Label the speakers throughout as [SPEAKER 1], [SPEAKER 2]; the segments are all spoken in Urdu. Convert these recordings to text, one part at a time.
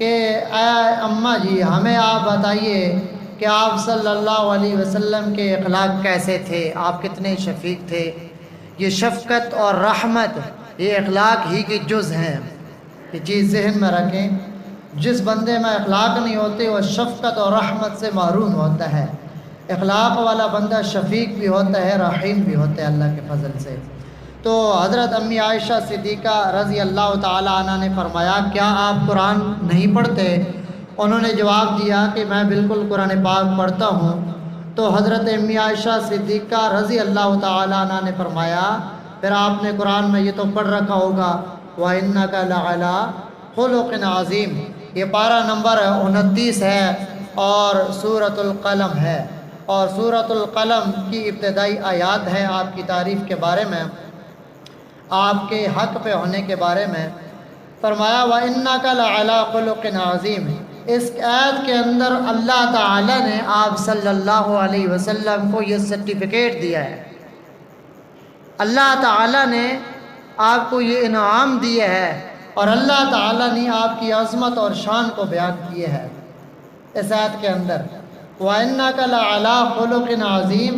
[SPEAKER 1] کہ اے اماں جی ہمیں آپ بتائیے کہ آپ صلی اللہ علیہ وسلم کے اخلاق کیسے تھے، آپ کتنے شفیق تھے۔ یہ شفقت اور رحمت یہ اخلاق ہی کے جز ہیں، یہ چیز ذہن میں رکھیں۔ جس بندے میں اخلاق نہیں ہوتے وہ شفقت اور رحمت سے محروم ہوتا ہے۔ اخلاق والا بندہ شفیق بھی ہوتا ہے، رحیم بھی ہوتا ہے اللہ کے فضل سے۔ تو حضرت امی عائشہ صدیقہ رضی اللہ تعالیٰ عنہ نے فرمایا کیا آپ قرآن نہیں پڑھتے؟ انہوں نے جواب دیا کہ میں بالکل قرآن پاک پڑھتا ہوں۔ تو حضرت امی عائشہ صدیقہ رضی اللہ تعالیٰ عنہ نے فرمایا پھر آپ نے قرآن میں یہ تو پڑھ رکھا ہوگا وَإِنَّكَ لَعَلَىٰ خُلُقٍ عَظِيمٍ، یہ پارہ نمبر 29 ہے اور سورۃ القلم ہے، اور سورۃ القلم کی ابتدائی آیات ہے آپ کی تعریف کے بارے میں، آپ کے حق پہ ہونے کے بارے میں۔ فرمایا وَإِنَّكَ لَعَلَىٰ خُلُقٍ عَظِيمٍ، اس آیت کے اندر اللہ تعالیٰ نے آپ صلی اللہ علیہ وسلم کو یہ سرٹیفکیٹ دیا ہے، اللہ تعالیٰ نے آپ کو یہ انعام دیا ہے، اور اللہ تعالیٰ نے آپ کی عظمت اور شان کو بیان کیا ہے اس آیت کے اندر۔ وَإِنَّكَ لَعَلَىٰ خُلُقٍ عَظِيمٍ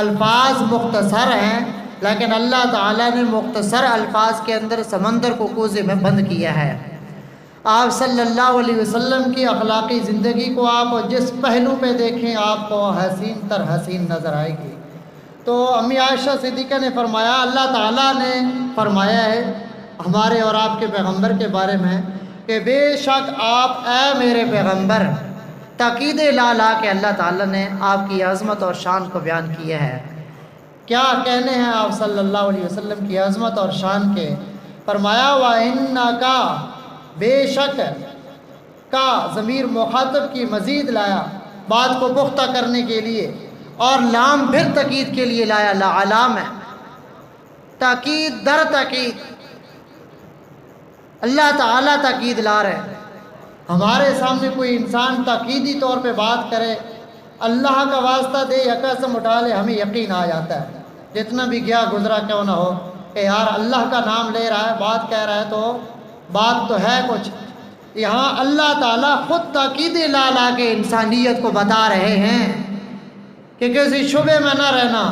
[SPEAKER 1] الفاظ مختصر ہیں، لیکن اللہ تعالیٰ نے مختصر الفاظ کے اندر سمندر کو کوزے میں بند کیا ہے۔ آپ صلی اللہ علیہ وسلم کی اخلاقی زندگی کو آپ جس پہلو پہ دیکھیں آپ کو حسین تر حسین نظر آئے گی۔ تو امی عائشہ صدیقہ نے فرمایا اللہ تعالیٰ نے فرمایا ہے ہمارے اور آپ کے پیغمبر کے بارے میں کہ بے شک آپ اے میرے پیغمبر، تاکید لا لا کے اللہ تعالیٰ نے آپ کی عظمت اور شان کو بیان کیا ہے۔ کیا کہنے ہیں آپ صلی اللہ علیہ وسلم کی عظمت اور شان کے؟ فرمایا وَإِنَّكَ، بے شک کا ضمیر مخاطب کی مزید لایا بات کو پختہ کرنے کے لیے، اور لام پھر تاکید کے لیے لایا، لعلام ہے، تاکید در تاکید، اللہ تعالیٰ تاکید لا رہے۔ ہمارے سامنے کوئی انسان تاکیدی طور پہ بات کرے، اللہ کا واسطہ دے یا قسم اٹھا لے، ہمیں یقین آ جاتا ہے، جتنا بھی گیا گزرا کیوں نہ ہو کہ یار اللہ کا نام لے رہا ہے، بات کہہ رہا ہے تو بات تو ہے کچھ۔ یہاں اللہ تعالیٰ خود تاکید لا لا کے انسانیت کو بتا رہے ہیں کہ کسی شبے میں نہ رہنا۔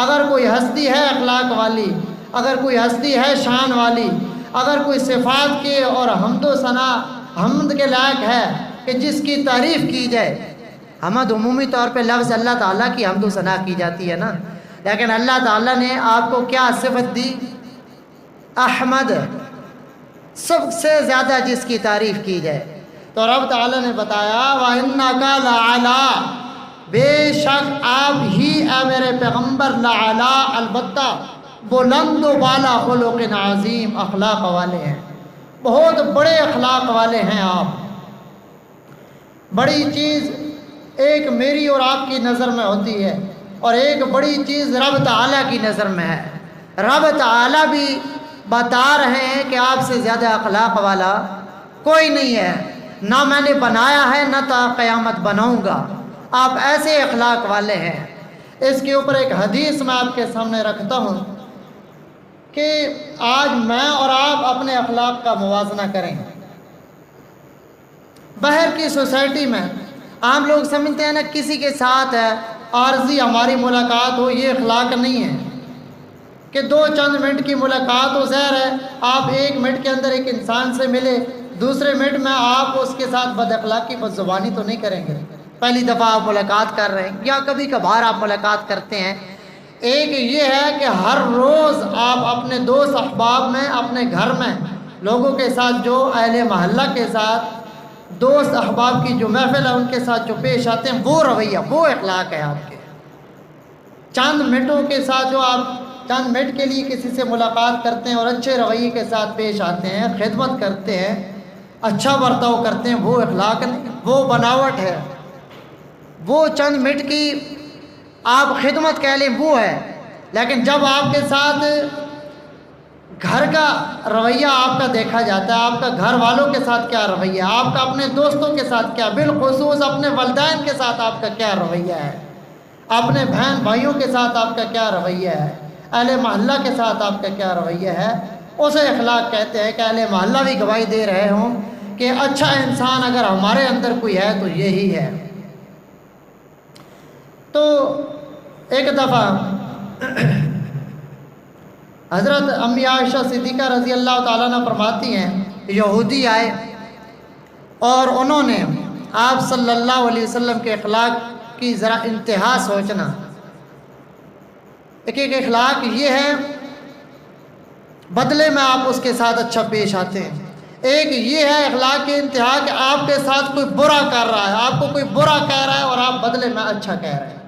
[SPEAKER 1] اگر کوئی ہستی ہے اخلاق والی، اگر کوئی ہستی ہے شان والی، اگر کوئی صفات کے اور حمد و ثنا حمد کے لائق ہے کہ جس کی تعریف کی جائے، حمد عمومی طور پہ لفظ اللہ تعالیٰ کی حمد و ثنا کی جاتی ہے نا، لیکن اللہ تعالیٰ نے آپ کو کیا صفت دی؟ احمد، سب سے زیادہ جس کی تعریف کی جائے۔ تو رب تعالیٰ نے بتایا وَإِنَّكَ لَعَلَىٰ، بے شک آپ ہی اے میرے پیغمبر لَعَلَىٰ، البتہ بلند و بالا خلق عظیم اخلاق والے ہیں، بہت بڑے اخلاق والے ہیں آپ۔ بڑی چیز ایک میری اور آپ کی نظر میں ہوتی ہے، اور ایک بڑی چیز رب تعالیٰ کی نظر میں ہے۔ رب تعالیٰ بھی بتا رہے ہیں کہ آپ سے زیادہ اخلاق والا کوئی نہیں ہے، نہ میں نے بنایا ہے نہ تا قیامت بناؤں گا، آپ ایسے اخلاق والے ہیں۔ اس کے اوپر ایک حدیث میں آپ کے سامنے رکھتا ہوں کہ آج میں اور آپ اپنے اخلاق کا موازنہ کریں۔ باہر کی سوسائٹی میں عام لوگ سمجھتے ہیں نا کسی کے ساتھ ہے عارضی ہماری ملاقات ہو، یہ اخلاق نہیں ہے کہ 2 منٹ کی ملاقات ہو۔ ظاہر ہے آپ 1 منٹ کے اندر ایک انسان سے ملے، دوسرے منٹ میں آپ اس کے ساتھ بد اخلاقی بد زبانی تو نہیں کریں گے، پہلی دفعہ آپ ملاقات کر رہے ہیں یا کبھی کبھار آپ ملاقات کرتے ہیں۔ ایک یہ ہے کہ ہر روز آپ اپنے دوست احباب میں، اپنے گھر میں لوگوں کے ساتھ، جو اہل محلہ کے ساتھ دوست احباب کی جو محفل ہے ان کے ساتھ جو پیش آتے ہیں، وہ رویہ، وہ اخلاق ہے آپ کے۔ چند منٹوں کے ساتھ جو آپ چند منٹ کے لیے کسی سے ملاقات کرتے ہیں اور اچھے رویے کے ساتھ پیش آتے ہیں، خدمت کرتے ہیں، اچھا برتاؤ کرتے ہیں، وہ اخلاق نہیں، وہ بناوٹ ہے۔ وہ چند منٹ کی آپ خدمت کہہ لیں وہ ہے، لیکن جب آپ کے ساتھ گھر کا رویہ آپ کا دیکھا جاتا ہے، آپ کا گھر والوں کے ساتھ کیا رویہ ہے، آپ کا اپنے دوستوں کے ساتھ کیا، بالخصوص اپنے والدین کے ساتھ آپ کا کیا رویہ ہے، اپنے بہن بھائیوں کے ساتھ آپ کا کیا رویہ ہے، اہل محلہ کے ساتھ آپ کا کیا رویہ ہے، اسے اخلاق کہتے ہیں۔ کہ اہل محلہ بھی گواہی دے رہے ہوں کہ اچھا انسان اگر ہمارے اندر کوئی ہے تو یہی ہے۔ تو ایک دفعہ حضرت امی عائشہ صدیقہ رضی اللہ تعالیٰ عنہ فرماتی ہیں، یہودی آئے اور انہوں نے آپ صلی اللہ علیہ وسلم کے اخلاق کی ذرا انتہا سوچنا۔ ایک اخلاق یہ ہے بدلے میں آپ اس کے ساتھ اچھا پیش آتے ہیں، ایک یہ ہے اخلاق کی انتہا کہ آپ کے ساتھ کوئی برا کر رہا ہے، آپ کو کوئی برا کہہ رہا ہے اور آپ بدلے میں اچھا کہہ رہے ہیں،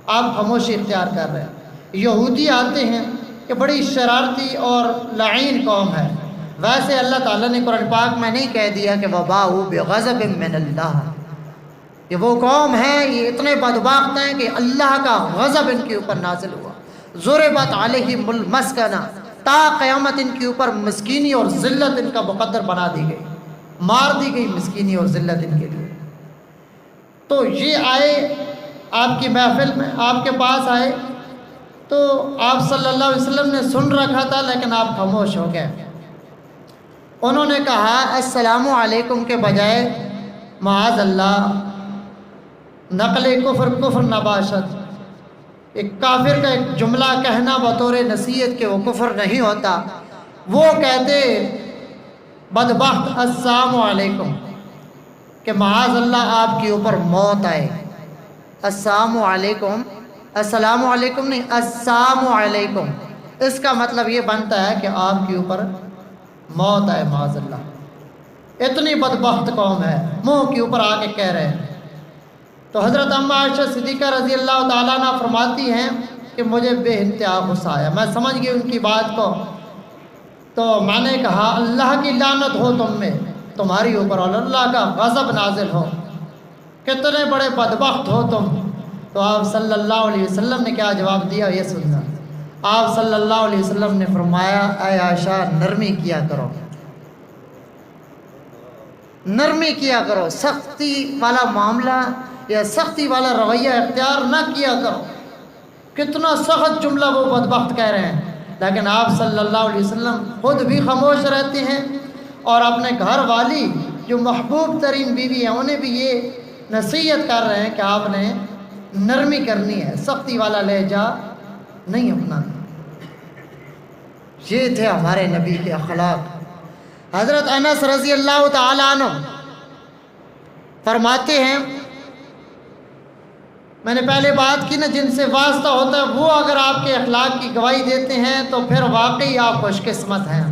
[SPEAKER 1] آپ خاموشی اختیار کر رہے ہیں۔ یہودی آتے ہیں کہ بڑی شرارتی اور لعین قوم ہے۔ ویسے اللہ تعالیٰ نے قرآن پاک میں نہیں کہہ دیا کہ وَبَاءُوا بِغَضَبٍ مِّنَ اللَّهِ، یہ وہ قوم ہے، یہ اتنے بدبخت ہیں کہ اللہ کا غضب ان کے اوپر نازل ہوا۔ ضُرِبَتْ عَلَيْهِمُ الْمَسْكَنَةُ، تا قیامت ان کے اوپر مسکینی اور ذلت ان کا مقدر بنا دی گئی، مار دی گئی مسکینی اور ذلت ان کے لیے۔ تو یہ آئے آپ کی محفل میں، آپ کے پاس آئے تو آپ صلی اللہ علیہ وسلم نے سن رکھا تھا لیکن آپ خاموش ہو گئے۔ انہوں نے کہا السلام علیکم کے بجائے معاذ اللہ نقل کفر نباشت، ایک کافر کا ایک جملہ کہنا بطور نصیحت کہ وہ کفر نہیں ہوتا، وہ کہتے بدبخت السلام علیکم کہ معاذ اللہ آپ کے اوپر موت آئے۔ السلام علیکم، السلام علیکم نہیں، السلام علیکم، اس کا مطلب یہ بنتا ہے کہ آپ کے اوپر موت آئے معاذ اللہ۔ اتنی بدبخت قوم ہے، منہ کے اوپر آ کے کہہ رہے ہیں۔ تو حضرت اما عائشہ صدیقہ رضی اللہ تعالیٰ عنہ فرماتی ہیں کہ مجھے بے انتہا غصہ آیا، میں سمجھ گئی ان کی بات کو، تو میں نے کہا اللہ کی لعنت ہو تم میں، تمہاری اوپر اور اللہ کا غضب نازل ہو، کتنے بڑے بدبخت ہو تم۔ تو آپ صلی اللہ علیہ وسلم نے کیا جواب دیا یہ سننا۔ آپ صلی اللہ علیہ وسلم نے فرمایا اے عائشہ نرمی کیا کرو، نرمی کیا کرو، سختی والا معاملہ یا سختی والا رویہ اختیار نہ کیا کرو۔ کتنا سخت جملہ وہ بدبخت کہہ رہے ہیں، لیکن آپ صلی اللہ علیہ وسلم خود بھی خاموش رہتے ہیں اور اپنے گھر والی جو محبوب ترین بیوی ہیں انہیں بھی یہ نصیحت کر رہے ہیں کہ آپ نے نرمی کرنی ہے، سختی والا لہجہ نہیں اپنانا۔ یہ تھے ہمارے نبی کے اخلاق۔ حضرت انس رضی اللہ تعالیٰ عنہ فرماتے ہیں، میں نے پہلے بات کی نا، جن سے واسطہ ہوتا ہے وہ اگر آپ کے اخلاق کی گواہی دیتے ہیں تو پھر واقعی آپ خوش قسمت ہیں۔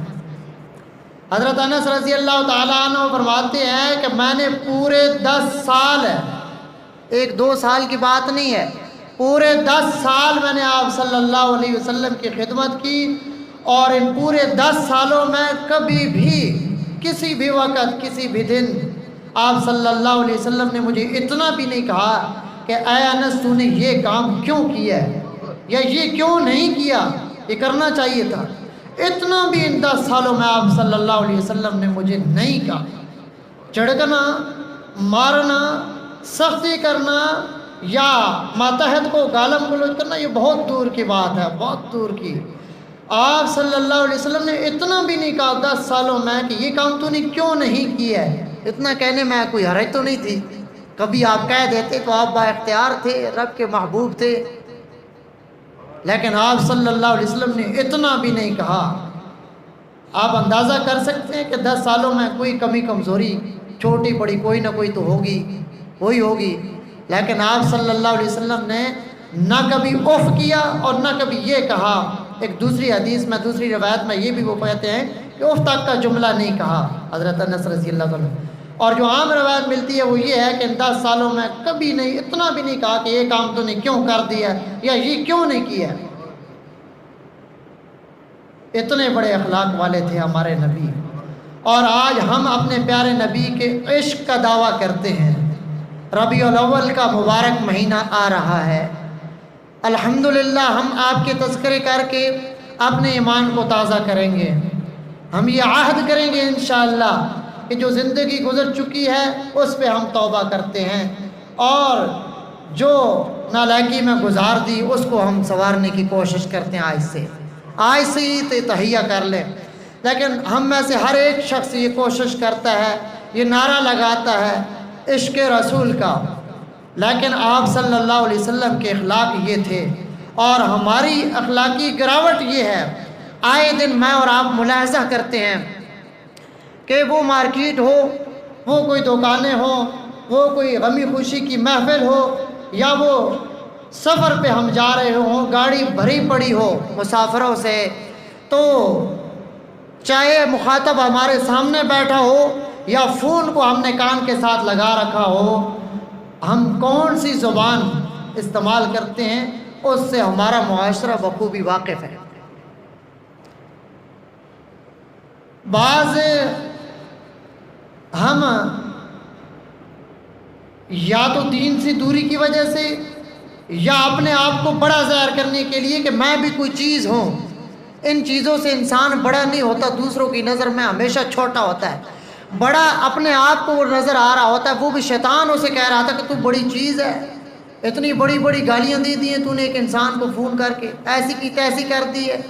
[SPEAKER 1] حضرت انس رضی اللہ تعالیٰ عنہ فرماتے ہیں کہ میں نے پورے 10 سال ہے، ایک 2 سال کی بات نہیں ہے، پورے 10 سال میں نے آپ صلی اللہ علیہ وسلم کی خدمت کی، اور ان پورے 10 سالوں میں کبھی بھی کسی بھی وقت کسی بھی دن آپ صلی اللہ علیہ وسلم نے مجھے اتنا بھی نہیں کہا کہ اے انس تو نے یہ کام کیوں کیا ہے یا یہ کیوں نہیں کیا، یہ کرنا چاہیے تھا، اتنا بھی ان 10 سالوں میں آپ صلی اللہ علیہ وسلم نے مجھے نہیں کہا۔ چڑکنا، مارنا، سختی کرنا یا ماتحت کو گالم گلوچ کرنا یہ بہت دور کی بات ہے، بہت دور کی۔ آپ صلی اللہ علیہ وسلم نے اتنا بھی نہیں کہا 10 سالوں میں کہ یہ کام تو نے کیوں نہیں کیا ہے، اتنا کہنے میں کوئی حرج تو نہیں تھی، کبھی آپ کہہ دیتے تو آپ با اختیار تھے، رب کے محبوب تھے، لیکن آپ صلی اللہ علیہ وسلم نے اتنا بھی نہیں کہا۔ آپ اندازہ کر سکتے ہیں کہ 10 سالوں میں کوئی کمی کمزوری چھوٹی بڑی کوئی نہ کوئی تو ہوگی، وہی ہوگی، لیکن آپ صلی اللہ علیہ وسلم نے نہ کبھی اف کیا اور نہ کبھی یہ کہا۔ ایک دوسری حدیث میں، دوسری روایت میں یہ بھی وہ کہتے ہیں کہ اف تک کا جملہ نہیں کہا حضرت انس رضی اللہ عنہ۔ اور جو عام روایت ملتی ہے وہ یہ ہے کہ ان 10 سالوں میں کبھی نہیں، اتنا بھی نہیں کہا کہ یہ کام تو نے کیوں کر دیا یا یہ کیوں نہیں کیا۔ اتنے بڑے اخلاق والے تھے ہمارے نبی، اور آج ہم اپنے پیارے نبی کے عشق کا دعویٰ کرتے ہیں۔ ربیع الاول کا مبارک مہینہ آ رہا ہے، الحمدللہ ہم آپ کے تذکرے کر کے اپنے ایمان کو تازہ کریں گے۔ ہم یہ عہد کریں گے انشاءاللہ کہ جو زندگی گزر چکی ہے اس پہ ہم توبہ کرتے ہیں، اور جو نالائکی میں گزار دی اس کو ہم سنوارنے کی کوشش کرتے ہیں۔ آج سے ہی تہیہ کر لیں، لیکن ہم میں سے ہر ایک شخص یہ کوشش کرتا ہے یہ نعرہ لگاتا ہے عشق رسول کا، لیکن آپ صلی اللہ علیہ وسلم کے اخلاق یہ تھے، اور ہماری اخلاقی گراوٹ یہ ہے۔ آئے دن میں اور آپ ملاحظہ کرتے ہیں کہ وہ مارکیٹ ہو، وہ کوئی دکانیں ہوں، وہ کوئی غمی خوشی کی محفل ہو، یا وہ سفر پہ ہم جا رہے ہوں، گاڑی بھری پڑی ہو مسافروں سے، تو چاہے مخاطب ہمارے سامنے بیٹھا ہو یا فون کو ہم نے کان کے ساتھ لگا رکھا ہو، ہم کون سی زبان استعمال کرتے ہیں اس سے ہمارا معاشرہ بخوبی واقف ہے۔ بعض ہم یا تو دین سے دوری کی وجہ سے یا اپنے آپ کو بڑا ظاہر کرنے کے لیے کہ میں بھی کوئی چیز ہوں، ان چیزوں سے انسان بڑا نہیں ہوتا، دوسروں کی نظر میں ہمیشہ چھوٹا ہوتا ہے۔ بڑا اپنے آپ کو وہ نظر آ رہا ہوتا ہے، وہ بھی شیطان اسے کہہ رہا تھا کہ تو بڑی چیز ہے، اتنی بڑی بڑی گالیاں دے دی ہیں تو نے ایک انسان کو فون کر کے، ایسی کی تیسی کر دی ہے۔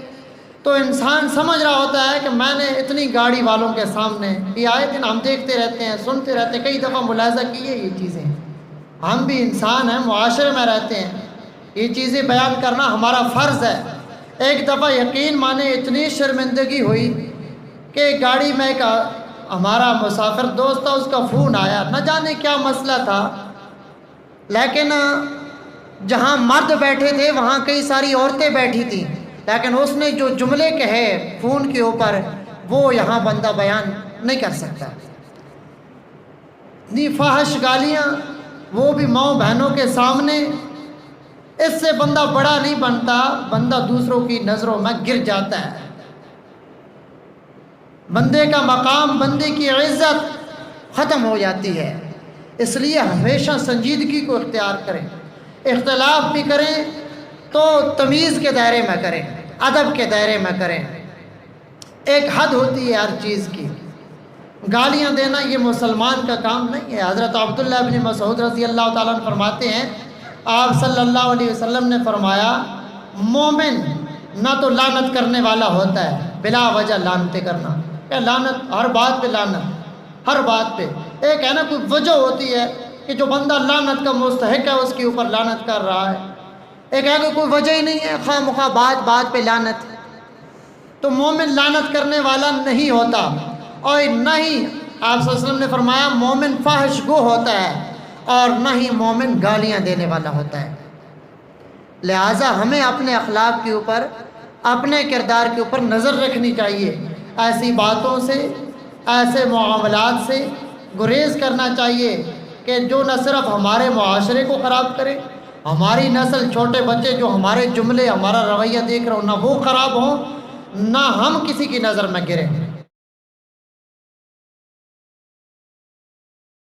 [SPEAKER 1] تو انسان سمجھ رہا ہوتا ہے کہ میں نے اتنی گاڑی والوں کے سامنے، یہ آئے دن ہم دیکھتے رہتے ہیں، سنتے رہتے ہیں، کئی دفعہ ملاحظہ کی ہے یہ چیزیں، ہم بھی انسان ہیں، معاشرے میں رہتے ہیں، یہ چیزیں بیان کرنا ہمارا فرض ہے۔ ایک دفعہ یقین مانے اتنی شرمندگی ہوئی کہ گاڑی میں ایک ہمارا مسافر دوست تھا، اس کا فون آیا، نہ جانے کیا مسئلہ تھا، لیکن جہاں مرد بیٹھے تھے وہاں کئی ساری عورتیں بیٹھی تھیں، لیکن اس نے جو جملے کہے فون کے اوپر وہ یہاں بندہ بیان نہیں کر سکتا۔ اتنی فاحش گالیاں، وہ بھی ماؤں بہنوں کے سامنے، اس سے بندہ بڑا نہیں بنتا، بندہ دوسروں کی نظروں میں گر جاتا ہے۔ بندے کا مقام، بندے کی عزت ختم ہو جاتی ہے۔ اس لیے ہمیشہ سنجیدگی کو اختیار کریں، اختلاف بھی کریں تو تمیز کے دائرے میں کریں، ادب کے دائرے میں کریں، ایک حد ہوتی ہے ہر چیز کی۔ گالیاں دینا یہ مسلمان کا کام نہیں ہے۔ حضرت عبداللہ بن مسعود رضی اللہ تعالیٰ عنہ فرماتے ہیں، آپ صلی اللہ علیہ وسلم نے فرمایا، مومن نہ تو لعنت کرنے والا ہوتا ہے، بلا وجہ لعنتیں کرنا، کہ لعنت ہر بات پہ، لعنت ہر بات پہ، ایک ہے نا کوئی وجہ ہوتی ہے کہ جو بندہ لعنت کا مستحق ہے اس کے اوپر لعنت کر رہا ہے، ایک ہے کہ کوئی وجہ ہی نہیں ہے، خواہ مخواہ بات بات پہ لعنت۔ تو مومن لعنت کرنے والا نہیں ہوتا، اور نہ ہی آپ صلی اللہ علیہ وسلم نے فرمایا مومن فاحش گو ہوتا ہے، اور نہ ہی مومن گالیاں دینے والا ہوتا ہے۔ لہٰذا ہمیں اپنے اخلاق کے اوپر، اپنے کردار کے اوپر نظر رکھنی چاہیے، ایسی باتوں سے، ایسے معاملات سے گریز کرنا چاہیے کہ جو نہ صرف ہمارے معاشرے کو خراب کرے، ہماری نسل، چھوٹے بچے جو ہمارے جملے، ہمارا رویہ دیکھ رہے ہوں، نہ وہ خراب ہوں، نہ ہم کسی کی نظر میں گریں۔